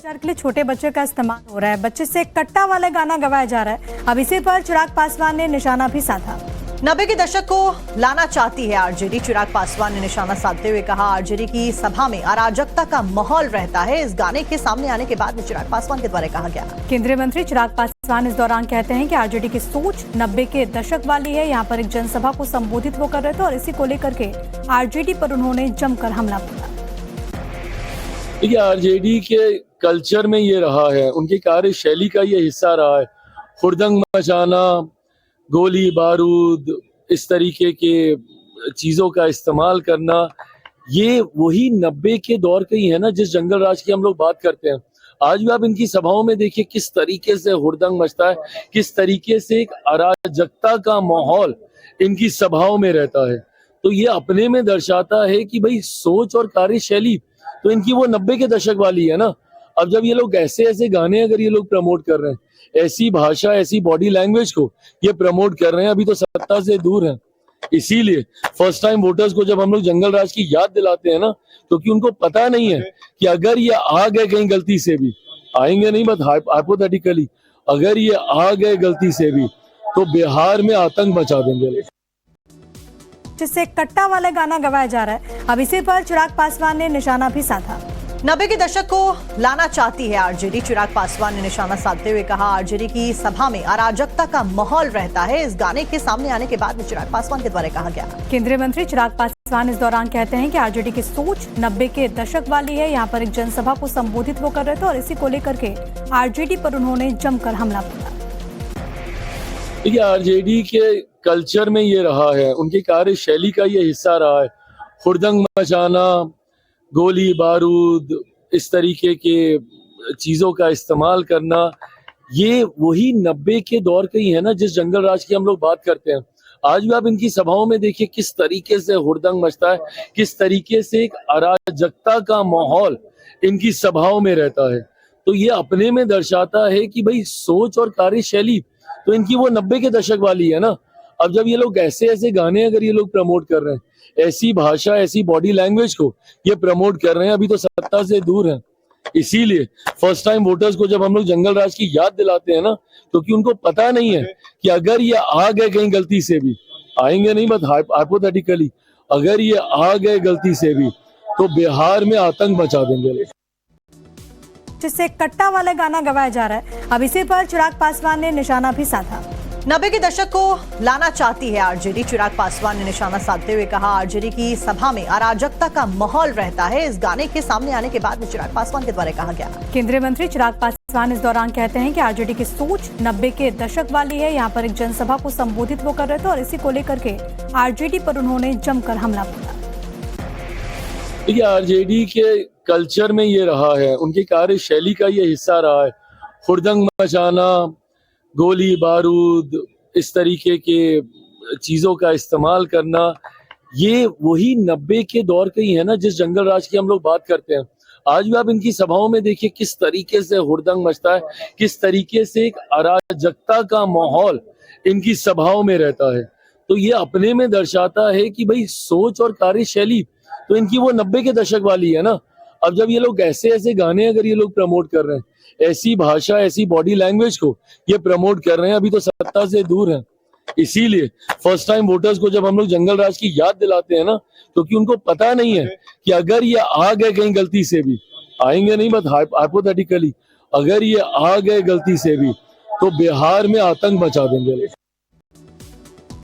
प्रचार के लिए छोटे बच्चे का इस्तेमाल हो रहा है। बच्चे से कट्टा वाला गाना गवाया जा रहा है। अब इसी पर चिराग पासवान ने निशाना भी साधा। 90 के दशक को लाना चाहती है आरजेडी। चिराग पासवान ने निशाना साधते हुए कहा, आरजेडी की सभा में अराजकता का माहौल रहता है। इस गाने के सामने आने के बाद में चिराग पासवान के द्वारा कहा गया। केंद्रीय मंत्री चिराग पासवान इस दौरान कहते हैं कि आरजेडी की सोच 90 के दशक वाली है। यहाँ पर एक जनसभा को संबोधित वो कर रहे थे और इसी को लेकर के आरजेडी पर उन्होंने जमकर हमला बोला। देखिए, आरजेडी के कल्चर में ये रहा है, उनकी कार्यशैली का ये हिस्सा रहा है। हुड़दंग मचाना, गोली बारूद, इस तरीके के चीजों का इस्तेमाल करना, ये वही 90 के दौर का ही है ना, जिस जंगल राज की हम लोग बात करते हैं। आज भी आप इनकी सभाओं में देखिए किस तरीके से हुड़दंग मचता है, किस तरीके से एक अराजकता का माहौल इनकी सभाओं में रहता है। तो ये अपने में दर्शाता है कि भाई सोच और कार्यशैली तो इनकी वो 90 के दशक वाली है ना। अब जब ये लोग ऐसे ऐसे गाने अगर ये लोग प्रमोट कर रहे हैं, ऐसी भाषा, ऐसी बॉडी लैंग्वेज को ये प्रमोट कर रहे हैं, अभी तो सत्ता से दूर हैं। इसीलिए फर्स्ट टाइम वोटर्स को जब हम लोग जंगल राज की याद दिलाते हैं ना, क्योंकि उनको पता नहीं है कि अगर ये आ गए कहीं गलती से भी, आएंगे नहीं बट हाइपोथेटिकली, अगर ये आ गए गलती से भी तो बिहार में आतंक मचा देंगे। जिससे कट्टा वाला गाना गवाया जा रहा है। अब इसी पर चिराग पासवान ने निशाना भी साधा। 90 के दशक को लाना चाहती है आरजेडी। चिराग पासवान ने निशाना साधते हुए कहा, आरजेडी की सभा में अराजकता का माहौल रहता है। इस गाने के सामने आने के बाद में चिराग पासवान के द्वारा कहा गया। केंद्रीय मंत्री चिराग पासवान इस दौरान कहते हैं कि आरजेडी की सोच 90 के दशक वाली है। यहाँ पर एक जनसभा को संबोधित वो कर रहे थे और इसी को लेकर के आरजेडी पर उन्होंने जमकर हमला बोला। देखिए, आरजेडी के कल्चर में ये रहा है, उनकी कार्यशैली का ये हिस्सा रहा है। हुड़दंग मचाना, गोली बारूद, इस तरीके के चीजों का इस्तेमाल करना, ये वही 90 के दौर का ही है ना, जिस जंगल राज की हम लोग बात करते हैं। आज भी आप इनकी सभाओं में देखिए किस तरीके से हुड़दंग मचता है, किस तरीके से एक अराजकता का माहौल इनकी सभाओं में रहता है। तो ये अपने में दर्शाता है कि भाई सोच और कार्यशैली तो इनकी वो 90 के दशक वाली है ना। अब जब ये लोग ऐसे ऐसे गाने अगर ये लोग प्रमोट कर रहे हैं, ऐसी भाषा, ऐसी बॉडी लैंग्वेज को ये प्रमोट कर रहे हैं, अभी तो सत्ता से दूर हैं। इसीलिए फर्स्ट टाइम वोटर्स को जब हम लोग जंगल राज की याद दिलाते हैं ना, क्योंकि उनको पता नहीं है कि अगर ये आ गए कहीं गलती से भी, आएंगे नहीं बट हाइपोथेटिकली, अगर ये आ गए गलती से भी तो बिहार में आतंक मचा देंगे। जिससे कट्टा वाला गाना गवाया जा रहा है। अब इसी पर चिराग पासवान ने निशाना भी साधा। 90 के दशक को लाना चाहती है आरजेडी। चिराग पासवान ने निशाना साधते हुए कहा, आरजेडी की सभा में अराजकता का माहौल रहता है। इस गाने के सामने आने के बाद में चिराग पासवान के द्वारा कहा गया। केंद्रीय मंत्री चिराग पासवान इस दौरान कहते हैं कि आरजेडी की सोच 90 के दशक वाली है। यहाँ पर एक जनसभा को संबोधित वो कर रहे थे और इसी को लेकर के आरजेडी पर उन्होंने जमकर हमला बोला। देखिए, आरजेडी के कल्चर में ये रहा है, उनकी कार्यशैली का ये हिस्सा रहा है। हुड़दंग मचाना, गोली बारूद, इस तरीके के चीजों का इस्तेमाल करना, ये वही 90 के दौर का ही है ना, जिस जंगल राज की हम लोग बात करते हैं। आज भी आप इनकी सभाओं में देखिए किस तरीके से हुड़दंग मचता है, किस तरीके से एक अराजकता का माहौल इनकी सभाओं में रहता है। तो ये अपने में दर्शाता है कि भाई सोच और कार्यशैली तो इनकी वो 90 के दशक वाली है ना। अब जब ये लोग ऐसे ऐसे गाने अगर ये लोग प्रमोट कर रहे हैं, ऐसी भाषा, ऐसी बॉडी लैंग्वेज को ये प्रमोट कर रहे हैं, अभी तो सत्ता से दूर हैं। इसीलिए फर्स्ट टाइम वोटर्स को जब हम लोग जंगल राज की याद दिलाते हैं ना, क्योंकि उनको पता नहीं है कि अगर ये आ गए कहीं गलती से भी, आएंगे नहीं बट हाइपोथेटिकली, अगर ये आ गए गलती से भी तो बिहार में आतंक मचा देंगे।